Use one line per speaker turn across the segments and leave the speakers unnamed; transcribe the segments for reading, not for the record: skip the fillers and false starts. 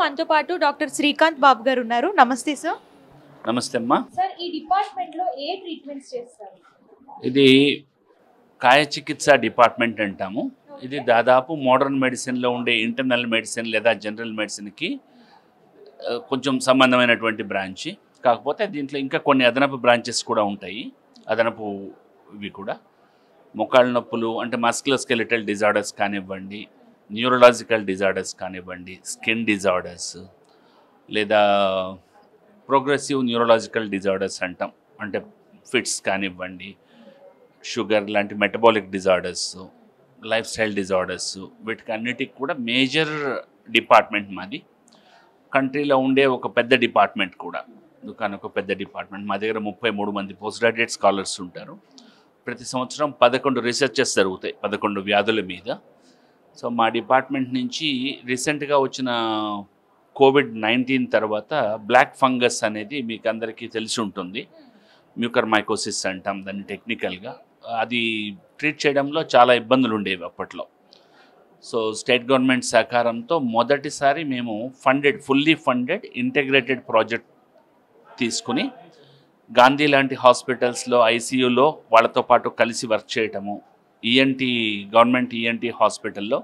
మనతో పాటు డాక్టర్ శ్రీకాంత్ బాబు గారు ఉన్నారు. నమస్తే సార్.
నమస్తే అమ్మా.
సార్, ఈ డిపార్ట్మెంట్ లో ఏ ట్రీట్మెంట్స్ చేస్తారు?
ఇది కాయ చికిత్స డిపార్ట్మెంట్ అంటాము. ఇది దాదాపు మోడర్న్ మెడిసిన్లో ఉండే ఇంటర్నల్ మెడిసిన్ లేదా జనరల్ మెడిసిన్కి కొంచెం సంబంధమైనటువంటి బ్రాంచ్. కాకపోతే దీంట్లో ఇంకా కొన్ని అదనపు బ్రాంచెస్ కూడా ఉంటాయి. అదనపు ఇవి కూడా మోకాళ్ళ నొప్పులు అంటే మస్కులర్ స్కెలిటల్ డిజార్డర్స్ కానివ్వండి, న్యూరలాజికల్ డిజార్డర్స్ కానివ్వండి, స్కిన్ డిజార్డర్స్ లేదా ప్రోగ్రెసివ్ న్యూరలాజికల్ డిజార్డర్స్ అంటాం. అంటే ఫిట్స్ కానివ్వండి, షుగర్ లాంటి metabolic disorders, life style disorders, వీటికి అన్నిటికి కూడా మేజర్ డిపార్ట్మెంట్ మాది. కంట్రీలో ఉండే ఒక పెద్ద డిపార్ట్మెంట్ కూడా, ఒక పెద్ద డిపార్ట్మెంట్. మా దగ్గర 33 మంది పోస్ట్ గ్రాడ్యుయేట్ స్కాలర్స్ ఉంటారు. ప్రతి సంవత్సరం 11 రీసెర్చెస్ జరుగుతాయి 11 వ్యాధుల మీద. సో మా డిపార్ట్మెంట్ నుంచి రీసెంట్గా వచ్చిన కోవిడ్-19 తర్వాత బ్లాక్ ఫంగస్ అనేది మీకు అందరికీ తెలిసి ఉంటుంది. మ్యూకర్మైకోసిస్ అంటాం దాన్ని టెక్నికల్గా. అది ట్రీట్ చేయడంలో చాలా ఇబ్బందులు ఉండేవి అప్పట్లో. సో స్టేట్ గవర్నమెంట్ సహకారంతో మొదటిసారి మేము ఫుల్లీ ఫండెడ్ ఇంటిగ్రేటెడ్ ప్రాజెక్ట్ తీసుకుని గాంధీ లాంటి హాస్పిటల్స్లో ఐసీయూలో వాళ్ళతో పాటు కలిసి వర్క్ చేయటము, గవర్నమెంట్ ఈఎన్టీ హాస్పిటల్లో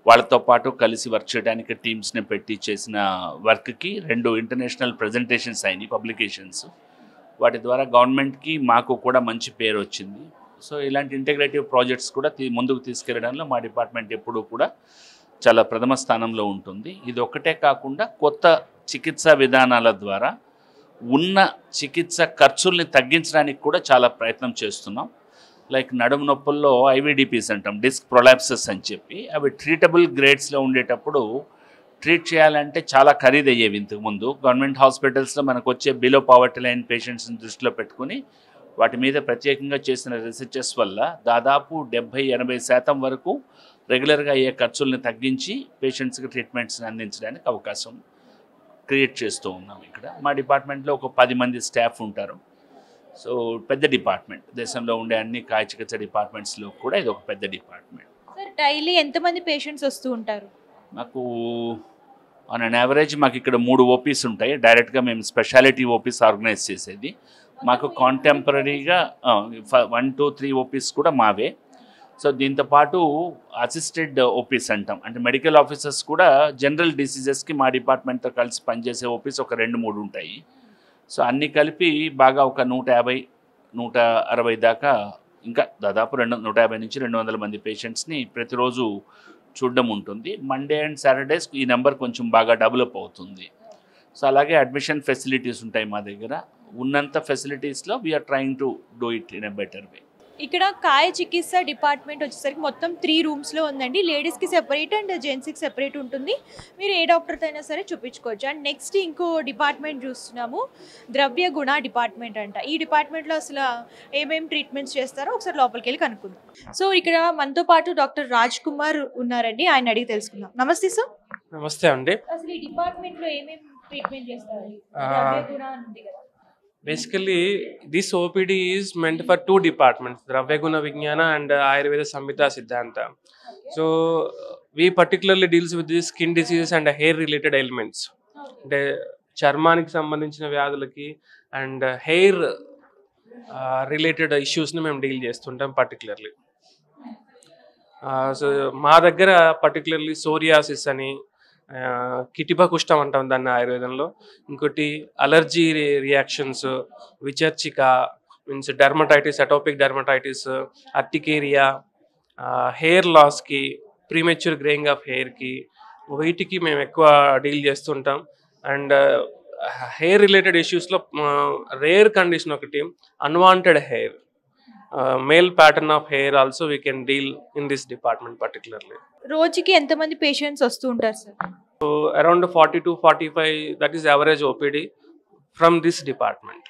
వాళ్ళతో పాటు కలిసి వర్క్ చేయడానికి టీమ్స్ని పెట్టి చేసిన వర్క్కి 2 ఇంటర్నేషనల్ ప్రజెంటేషన్స్ అయినాయి, పబ్లికేషన్స్. వాటి ద్వారా గవర్నమెంట్కి మాకు కూడా మంచి పేరు వచ్చింది. సో ఇలాంటి ఇంటిగ్రేటివ్ ప్రాజెక్ట్స్ కూడా ముందుకు తీసుకెళ్లడంలో మా డిపార్ట్మెంట్ ఎప్పుడూ కూడా చాలా ప్రథమ స్థానంలో ఉంటుంది. ఇది ఒక్కటే కాకుండా కొత్త చికిత్సా విధానాల ద్వారా ఉన్న చికిత్స ఖర్చుల్ని తగ్గించడానికి కూడా చాలా ప్రయత్నం చేస్తున్నాం. లైక్ నడుము నొప్పుల్లో ఐవీడీపీస్ అంటాం, డిస్క్ ప్రొలాప్సెస్ అని చెప్పి. అవి ట్రీటబుల్ గ్రేడ్స్లో ఉండేటప్పుడు ట్రీట్ చేయాలంటే చాలా ఖరీదయ్యేవి ఇంతకుముందు. గవర్నమెంట్ హాస్పిటల్స్లో మనకు వచ్చే బిలో పావర్టీ లైన్ పేషెంట్స్ని దృష్టిలో పెట్టుకుని వాటి మీద ప్రత్యేకంగా చేసిన రీసెర్చెస్ వల్ల దాదాపు 70-80% వరకు రెగ్యులర్గా అయ్యే ఖర్చుల్ని తగ్గించి పేషెంట్స్కి ట్రీట్మెంట్స్ని అందించడానికి అవకాశం క్రియేట్ చేస్తూ ఉన్నాం. ఇక్కడ మా డిపార్ట్మెంట్లో ఒక 10 మంది స్టాఫ్ ఉంటారు. సో పెద్ద డిపార్ట్మెంట్. దేశంలో ఉండే అన్ని కాయ చికిత్స డిపార్ట్మెంట్స్లో కూడా ఇది ఒక పెద్ద డిపార్ట్మెంట్.
సార్, డైలీ ఎంతమంది పేషెంట్స్ వస్తూ ఉంటారు?
మాకు ఆన్ అన్ యావరేజ్ మాకు ఇక్కడ 3 ఓపీస్ ఉంటాయి. డైరెక్ట్గా మేము స్పెషాలిటీ ఓపీస్ ఆర్గనైజ్ చేసేది. మాకు కాంటెంపరీగా 1, 2, 3 ఓపీస్ కూడా మావే. సో దీంతోపాటు అసిస్టెడ్ ఓపీస్ అంటాం, అంటే మెడికల్ ఆఫీసర్స్ కూడా జనరల్ డిసీజెస్కి మా డిపార్ట్మెంట్తో కలిసి పనిచేసే ఓపీస్ ఒక 2-3 ఉంటాయి. సో అన్నీ కలిపి బాగా ఒక 150-160 దాకా, ఇంకా దాదాపు 150 నుంచి 200 మంది పేషెంట్స్ని ప్రతిరోజు చూడడం ఉంటుంది. మండే అండ్ సాటర్డేస్ ఈ నెంబర్ కొంచెం బాగా డెవలప్ అవుతుంది. సో అలాగే అడ్మిషన్ ఫెసిలిటీస్ ఉంటాయి మా దగ్గర. ఉన్నంత ఫెసిలిటీస్లో we are trying to do it in a better way.
ఇక్కడ కాయ చికిత్స డిపార్ట్మెంట్ వచ్చేసరికి మొత్తం 3 రూమ్స్లో ఉందండి. లేడీస్కి సెపరేట్ అండ్ జెంట్స్కి సెపరేట్ ఉంటుంది. మీరు ఏ డాక్టర్తో అయినా సరే చూపించుకోవచ్చు. అండ్ నెక్స్ట్ ఇంకో డిపార్ట్మెంట్ చూస్తున్నాము, ద్రవ్య గుణ డిపార్ట్మెంట్ అంట. ఈ డిపార్ట్మెంట్లో అసలు ఏమేమి ట్రీట్మెంట్స్ చేస్తారో ఒకసారి లోపలికి వెళ్ళి కనుక్కుందాం. సో ఇక్కడ మనతో పాటు డాక్టర్ రాజ్ కుమార్ ఉన్నారండి, ఆయన అడిగి తెలుసుకుందాం. నమస్తే సార్.
నమస్తే అండి.
అసలు ఈ డిపార్ట్మెంట్లో ఏమేమి ట్రీట్మెంట్ చేస్తారు? ద్రవ్య గుణ ఉంది కదా.
Basically, this OPD is meant for 2 departments, Dravya Guna Vijnana and Ayurveda Samhita Siddhanta. So, we particularly deals with these skin diseases and hair related ailments. అంటే చర్మానికి సంబంధించిన వ్యాధులకి అండ్ హెయిర్ రిలేటెడ్ ఇష్యూస్ని మేము డీల్ చేస్తుంటాం పర్టికులర్లీ. సో మా దగ్గర particularly psoriasis అని, కిటిప కుష్టం అంటాం దాన్ని ఆయుర్వేదంలో, ఇంకోటి అలర్జీ రియాక్షన్స్, విచర్చిక means dermatitis, atopic dermatitis, urticaria, hair లాస్కి, ప్రీమెచ్యూర్ గ్రేయింగ్ ఆఫ్ హెయిర్కి, వీటికి మేము ఎక్కువ డీల్ చేస్తుంటాం. అండ్ హెయిర్ రిలేటెడ్ ఇష్యూస్లో రేర్ కండిషన్ ఒకటి unwanted hair, male pattern of hair also we can deal in this department particularly.
రోజుకి ఎంతమంది పేషెంట్స్ వస్తూ ఉంటారు sir?
So around 40 to 45, that is average OPD from this department.